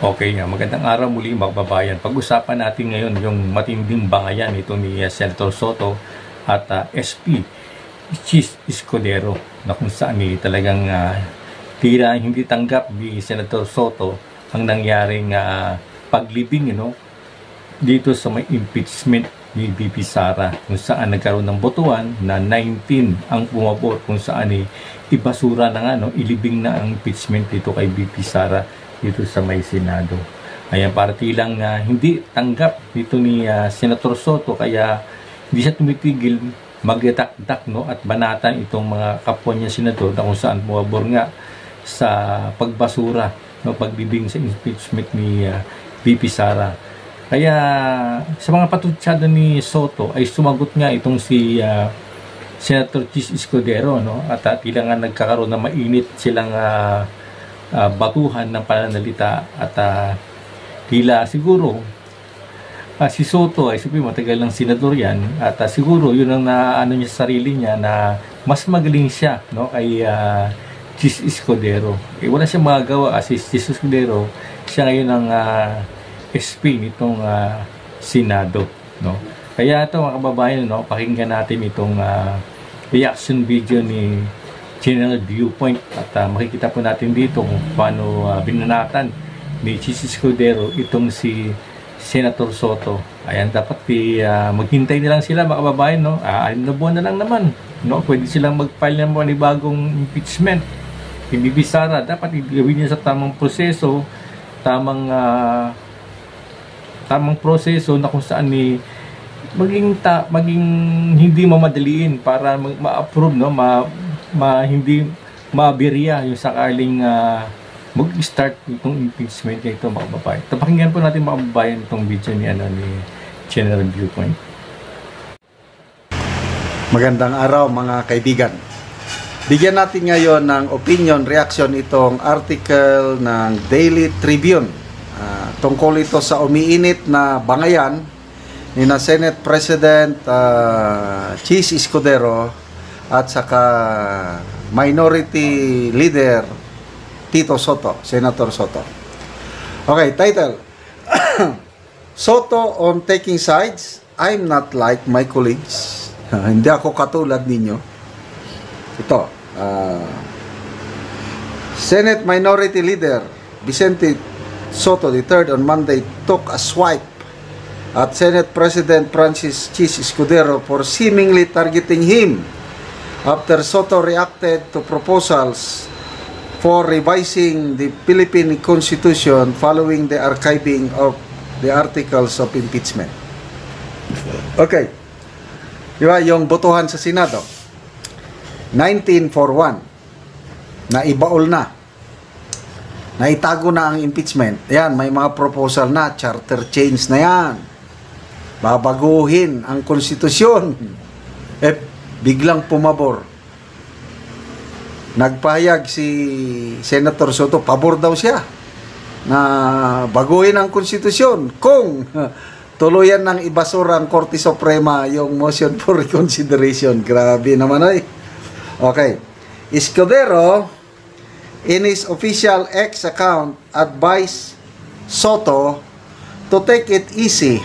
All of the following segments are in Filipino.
Okay nga, magandang araw muli mga kababayan. Pag-usapan natin ngayon yung matinding bangayan ito ni Senator Soto at SP Chis Escudero, na kung saan talagang tira hindi tanggap ni Senator Soto ang nangyaring paglibing dito sa may impeachment ni VP Sara, kung saan nagkaroon ng botohan na 19 ang pumabor, kung saan ibasura na nga, ilibing na ang impeachment dito kay VP Sara dito sa may Senado. Ayan, para tilang hindi tanggap dito ni Senator Soto, kaya hindi siya tumitigil magdakdak at banatan itong mga kapwa niya senador, na kung saan pumabor nga sa pagbasura, pagbibing sa impeachment ni VP Sara. Kaya sa mga patutsada ni Soto ay sumagot nga itong si Senator Chis Escudero, at tila nga nagkakaroon na mainit silang batuhan ng pananalita, at tila siguro si Soto ay sabi matagal ng senador yan, at siguro yun ang naano niya sa sarili niya na mas magaling siya kay Chis Escudero. Wala siyang magagawa kasi Chis Escudero siya ngayon ang SP nitong Senado, Kaya ito mga kababayan, pakinggan natin itong reaction video ni General Viewpoint, at makikita po natin dito kung paano binanatan ni Chis Escudero itong si Senator Soto. Ayan, dapat maghintay na lang sila mga kababayan, 6 na buwan na lang naman, pwede silang mag-file ng panibagong impeachment. Hindi Sara, dapat gawin niya sa tamang proseso, tamang proseso na kung saan maging hindi mamadaliin para ma-approve, hindi mabirya yung sakaling mag-start itong impeachment nito mga kababayan. Pakinggan po natin mga kababayan itong video ni General Viewpoint. Magandang araw mga kaibigan. Bigyan natin ngayon ng opinion, reaction itong article ng Daily Tribune. Tungkol ito sa umiinit na bangayan ni na Senate President Chis Escudero at saka Minority Leader Tito Soto, Senator Soto. Okay, title. Soto on taking sides. I'm not like my colleagues. Hindi ako katulad ninyo. Ito. Senate Minority Leader Vicente Soto III on Monday took a swipe at Senate President Francis Chis Escudero for seemingly targeting him after Soto reacted to proposals for revising the Philippine Constitution following the archiving of the articles of impeachment. Okay. Diba, yung botohan sa Senado, 19-1, na ibaol na. Naitago na ang impeachment. Yan, may mga proposal na, charter change na yan. Babaguhin ang konstitusyon. Biglang pumabor. Nagpahayag si Senator Soto, pabor daw siya na baguhin ang konstitusyon kung tuluyan ng ibasura ang Korte Suprema yung motion for reconsideration. Grabe naman ay. Okay. Escudero, in his official X account, advised Soto to take it easy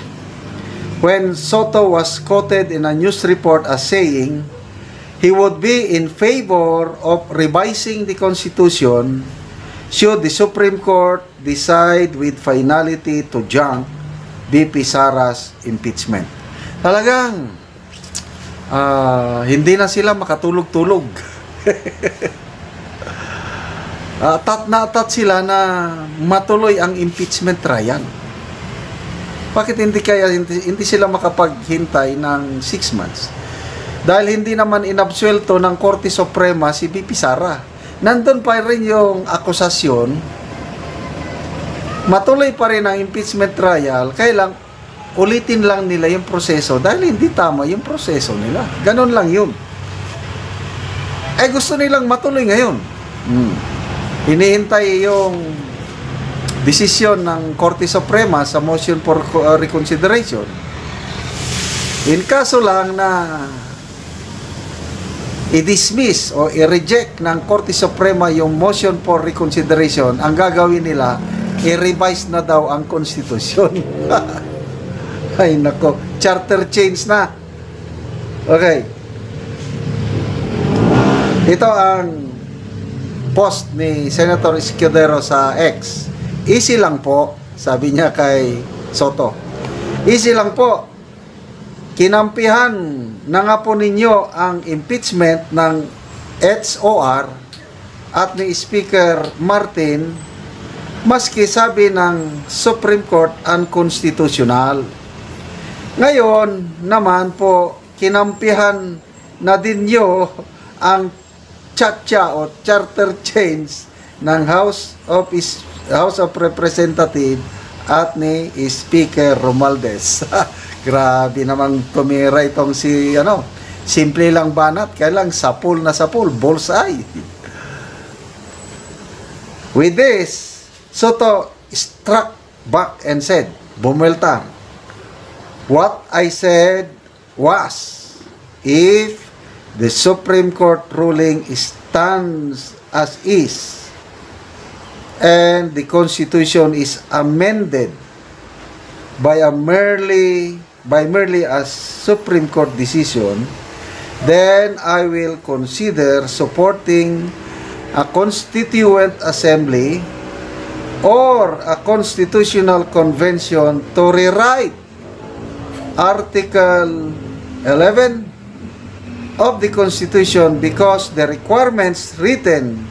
when Soto was quoted in a news report as saying he would be in favor of revising the Constitution should the Supreme Court decide with finality to junk VP Sara's impeachment. Talagang hindi na sila makatulog-tulog. Atat sila na matuloy ang impeachment trial. Bakit hindi sila makapaghintay ng 6 months? Dahil hindi naman inabsuelto ng Korte Suprema si VP Sara. Nandun pa rin yung akusasyon. Matuloy pa rin ang impeachment trial. Kailang ulitin lang nila yung proseso dahil hindi tama yung proseso nila. Ganon lang yun. Gusto nilang matuloy ngayon. Hinihintay yung desisyon ng Korte Suprema sa motion for reconsideration. In kaso lang na i-dismiss o i-reject ng Korte Suprema yung motion for reconsideration, ang gagawin nila, i-revise na daw ang konstitusyon. Ay nako, charter change na. Okay. Ito ang post ni Senator Escudero sa X. Easy lang po, sabi niya kay Soto. Easy lang po. Kinampihan na nga po ninyo ang impeachment ng HOR at ni Speaker Martin, maski sabi ng Supreme Court unconstitutional. Ngayon naman po, kinampihan na din nyo ang chacha o charter change ng House of Representatives at ni Speaker Romualdez. Grabe namang tumira itong si simple lang banat, kailang sapul na sapul, bullseye. With this, Soto struck back and said, bumelta, what I said was, if the Supreme Court ruling stands as is, and the Constitution is amended by merely a Supreme Court decision, then I will consider supporting a Constituent Assembly or a Constitutional Convention to rewrite Article 11 of the Constitution because the requirements written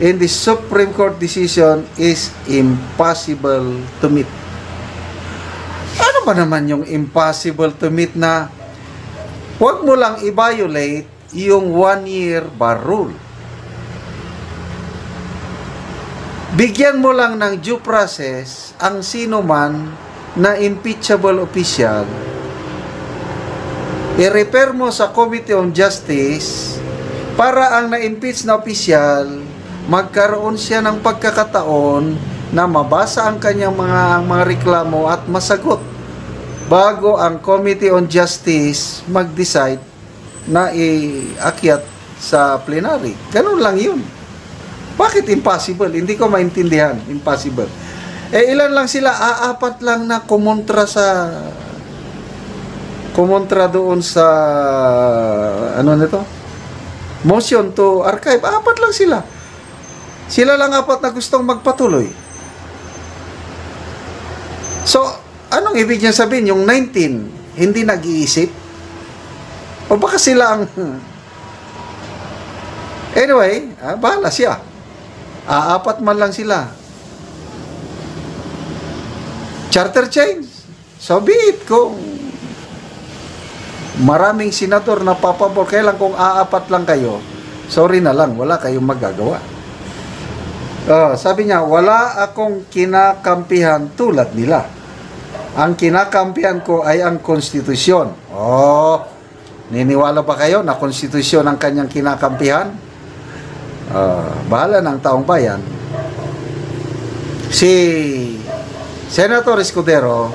in the Supreme Court decision is impossible to meet. Ano ba naman yung impossible to meet na huwag mo lang i-violate yung 1-year bar rule. Bigyan mo lang ng due process ang sino man na impeachable official. I-refer mo sa Committee on Justice para ang na-impeach na official magkaroon siya ng pagkakataon na mabasa ang kanyang mga reklamo at masagot bago ang Committee on Justice mag-decide na iakyat sa plenary. Ganun lang yun. Bakit impossible? Hindi ko maintindihan. Impossible. Ilan lang sila? Apat lang na kumontra doon sa motion to archive. Apat lang sila. Sila lang apat na gustong magpatuloy. So, anong ibig niya sabihin? Yung 19, hindi nag-iisip? O baka sila ang... Anyway, bahala siya. Apat man lang sila. Charter change. So be it. Kung maraming senador na papabor, kailan kung aapat lang kayo, sorry na lang, wala kayong magagawa. Sabi niya, wala akong kinakampihan tulad nila. Ang kinakampihan ko ay ang konstitusyon. Niniwala ba kayo na konstitusyon ang kanyang kinakampihan? Bahala ng taong bayan. Si Senator Escudero,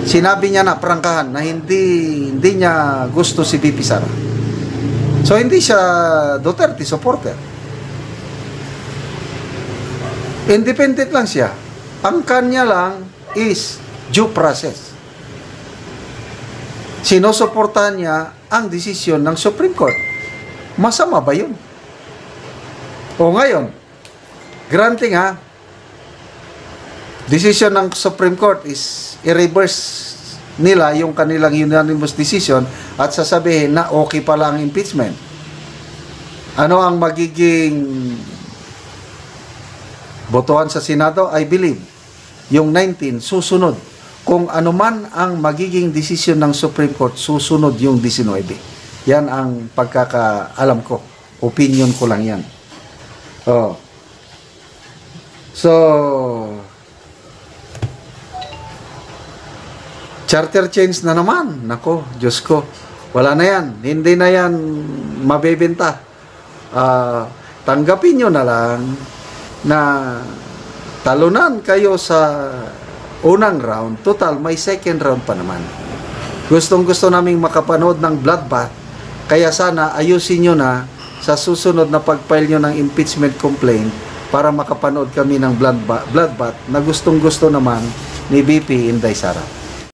sinabi niya na prangkahan na hindi niya gusto si VP Sara. So hindi siya Duterte supporter. Independent lang siya. Ang kanya lang is due process. Sinusuportahan niya ang desisyon ng Supreme Court. Masama ba yun? O ngayon, granting decision ng Supreme Court is i-reverse nila yung kanilang unanimous decision at sasabihin na okay pala ang impeachment. Ano ang magiging botohan sa Senado? I believe yung 19 susunod. Kung ano man ang magiging desisyon ng Supreme Court, susunod yung 19. Yan ang pagkakaalam ko. Opinion ko lang yan. So, charter change na naman. Nako, Diyos ko. Wala na yan. Hindi na yan mabebenta. Tanggapin nyo na lang na talunan kayo sa unang round. Total, may second round pa naman. Gustong-gusto naming makapanood ng bloodbath. Kaya sana ayusin nyo na sa susunod na pag-file nyo ng impeachment complaint para makapanood kami ng bloodbath na gustong-gusto naman ni BP Inday Sara.